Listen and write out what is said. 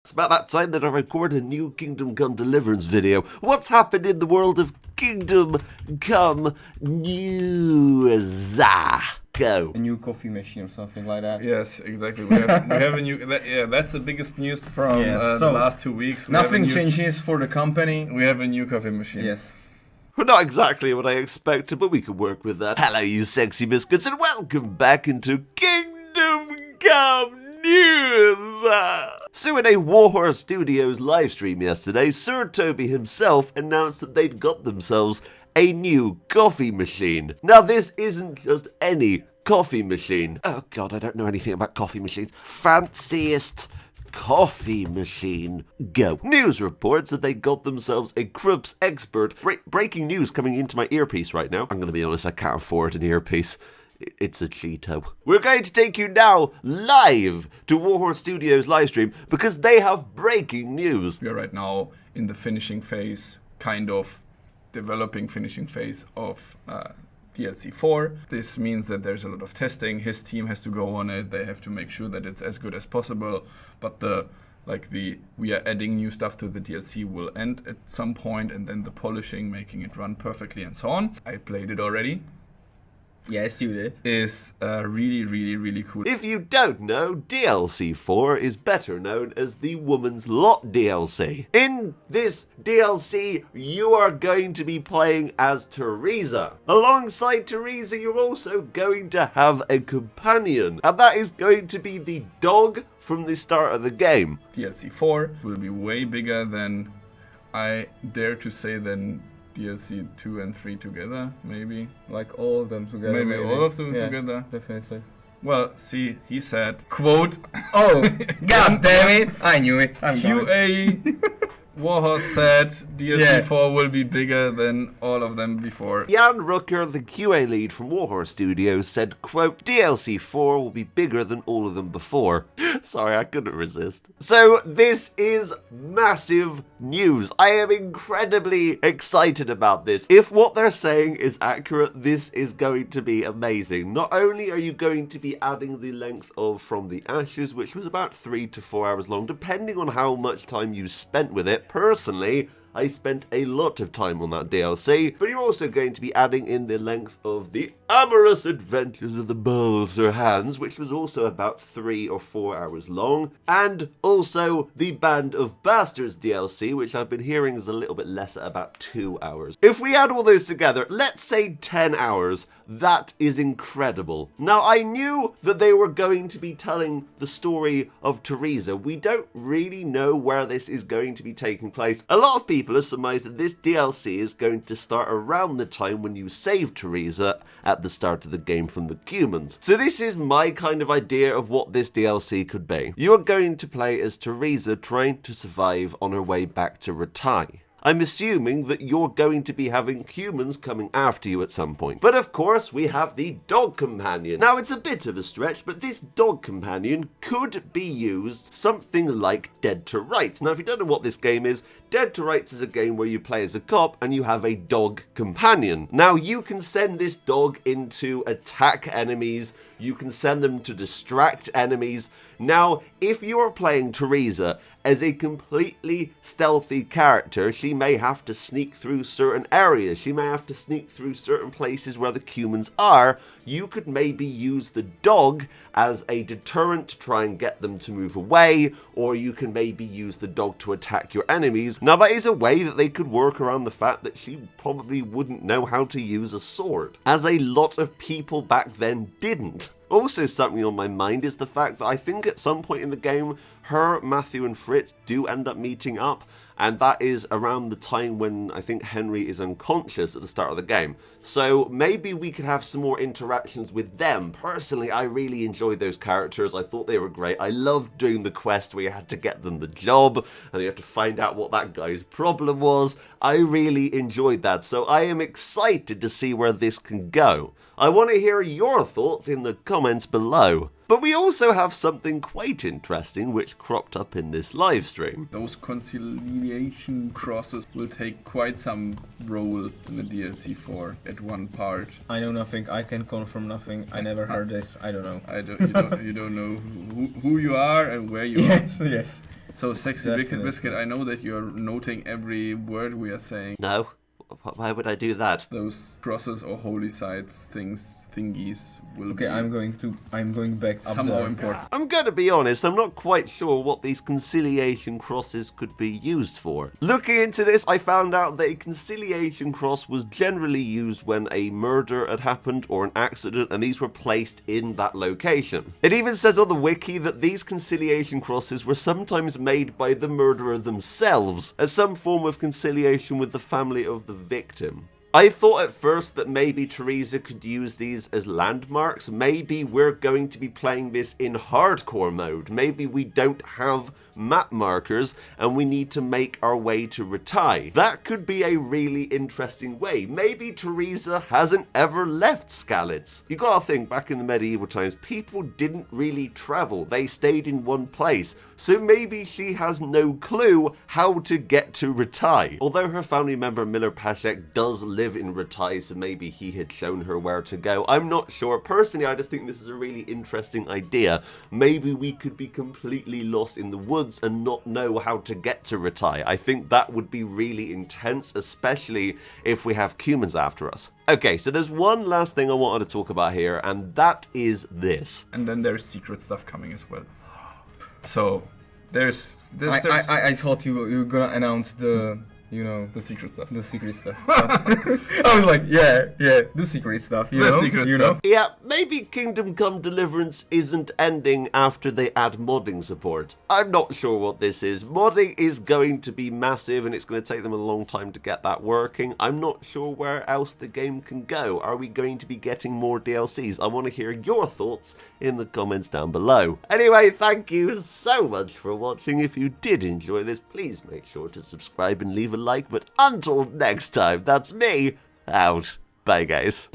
It's about that time that I record a new Kingdom Come Deliverance video. What's happened in the world of Kingdom Come News? Go. A new coffee machine or something like that. Yes, exactly. We have a new. That's the biggest news from the last 2 weeks. Nothing changes for the company. We have a new coffee machine. Yes. Well, not exactly what I expected, but we can work with that. Hello, you sexy biscuits, and welcome back into Kingdom Come News. So in a Warhorse Studios livestream yesterday, Sir Toby himself announced that they'd got themselves a new coffee machine. Now this isn't just any coffee machine. Oh god, I don't know anything about coffee machines. Fanciest coffee machine. Go. News reports that they got themselves a Krups Expert. Breaking news coming into my earpiece right now. I'm gonna be honest, I can't afford an earpiece. It's a Cheeto. We're going to take you now live to Warhorse Studios livestream because they have breaking news. We are right now in the finishing phase, kind of developing finishing phase of DLC 4. This means that there's a lot of testing. His team has to go on it. They have to make sure that it's as good as possible. But we are adding new stuff to the DLC will end at some point, and then the polishing, making it run perfectly and so on. I played it already. Yes, you did. Is really, really, really cool. If you don't know, DLC 4 is better known as the Woman's Lot DLC. In this DLC, you are going to be playing as Teresa. Alongside Teresa, you're also going to have a companion, and that is going to be the dog from the start of the game. DLC 4 will be way bigger than, I dare to say, than DLC 2 and 3 together, maybe. Like all of them together. Maybe all of them together. Definitely. Well, see, he said, quote, Oh, god damn it! I knew it. QA Warhorse said DLC 4 will be bigger than all of them before. Jan Rucker, the QA lead from Warhorse Studios, said, quote, DLC 4 will be bigger than all of them before. Sorry, I couldn't resist. So this is massive news. I am incredibly excited about this. If what they're saying is accurate, this is going to be amazing. Not only are you going to be adding the length of From the Ashes, which was about 3 to 4 hours long, depending on how much time you spent with it. Personally, I spent a lot of time on that DLC, but you're also going to be adding in the length of The Amorous Adventures of the Bowl of Sir Hans, which was also about 3 or 4 hours long, and also the Band of Bastards DLC, which I've been hearing is a little bit less at about 2 hours. If we add all those together, let's say 10 hours, that is incredible. Now, I knew that they were going to be telling the story of Teresa. We don't really know where this is going to be taking place. A lot of people have surmised that this DLC is going to start around the time when you save Teresa at the start of the game from the humans. So this is my kind of idea of what this DLC could be. You are going to play as Teresa trying to survive on her way back to Ratai. I'm assuming that you're going to be having humans coming after you at some point. But of course, we have the dog companion. Now, it's a bit of a stretch, but this dog companion could be used something like Dead to Rights. Now, if you don't know what this game is, Dead to Rights is a game where you play as a cop and you have a dog companion. Now, you can send this dog in to attack enemies. You can send them to distract enemies. Now, if you are playing Teresa as a completely stealthy character, she may have to sneak through certain areas. She may have to sneak through certain places where the humans are. You could maybe use the dog as a deterrent to try and get them to move away, or you can maybe use the dog to attack your enemies. Now, that is a way that they could work around the fact that she probably wouldn't know how to use a sword, as a lot of people back then didn't. Also something on my mind is the fact that I think at some point in the game, her, Matthew and Fritz do end up meeting up, and that is around the time when I think Henry is unconscious at the start of the game. So maybe we could have some more interactions with them. Personally, I really enjoyed those characters. I thought they were great. I loved doing the quest where you had to get them the job, and you had to find out what that guy's problem was. I really enjoyed that, so I am excited to see where this can go. I want to hear your thoughts in the comments below. But we also have something quite interesting which cropped up in this live stream. Those conciliation crosses will take quite some role in the DLC 4 at one part. I know nothing. I can confirm nothing. I never heard this. I don't know. You don't know who you are and where you are. Yes. So, Sexy Definitely. Biscuit, I know that you're noting every word we are saying. No? Why would I do that? Those crosses or holy sites, thingies will Okay, be I'm going back up somehow there. important. I'm gonna be honest, I'm not quite sure what these conciliation crosses could be used for. Looking into this, I found out that a conciliation cross was generally used when a murder had happened or an accident, and these were placed in that location. It even says on the wiki that these conciliation crosses were sometimes made by the murderer themselves, as some form of conciliation with the family of the victim. I thought at first that maybe Teresa could use these as landmarks. Maybe we're going to be playing this in hardcore mode. Maybe we don't have map markers and we need to make our way to Ratai. That could be a really interesting way. Maybe Teresa hasn't ever left Skalitz. You gotta think, back in the medieval times, people didn't really travel. They stayed in one place. So maybe she has no clue how to get to Ratai. Although her family member Miller Pashek does live in Ratai, so maybe he had shown her where to go. I'm not sure. Personally, I just think this is a really interesting idea. Maybe we could be completely lost in the woods and not know how to get to Ratai. I think that would be really intense, especially if we have humans after us. Okay, so there's one last thing I wanted to talk about here, and that is this. And then there's secret stuff coming as well. So there's I thought you were gonna announce the the secret stuff. the secret stuff. I was like, yeah, the secret stuff. You The know, secret you stuff. know. Yeah, maybe Kingdom Come Deliverance isn't ending after they add modding support. I'm not sure what this is. Modding is going to be massive and it's going to take them a long time to get that working. I'm not sure where else the game can go. Are we going to be getting more DLCs? I want to hear your thoughts in the comments down below. Anyway, thank you so much for watching. If you did enjoy this, please make sure to subscribe and leave a like. But until next time, that's me out. Bye, guys.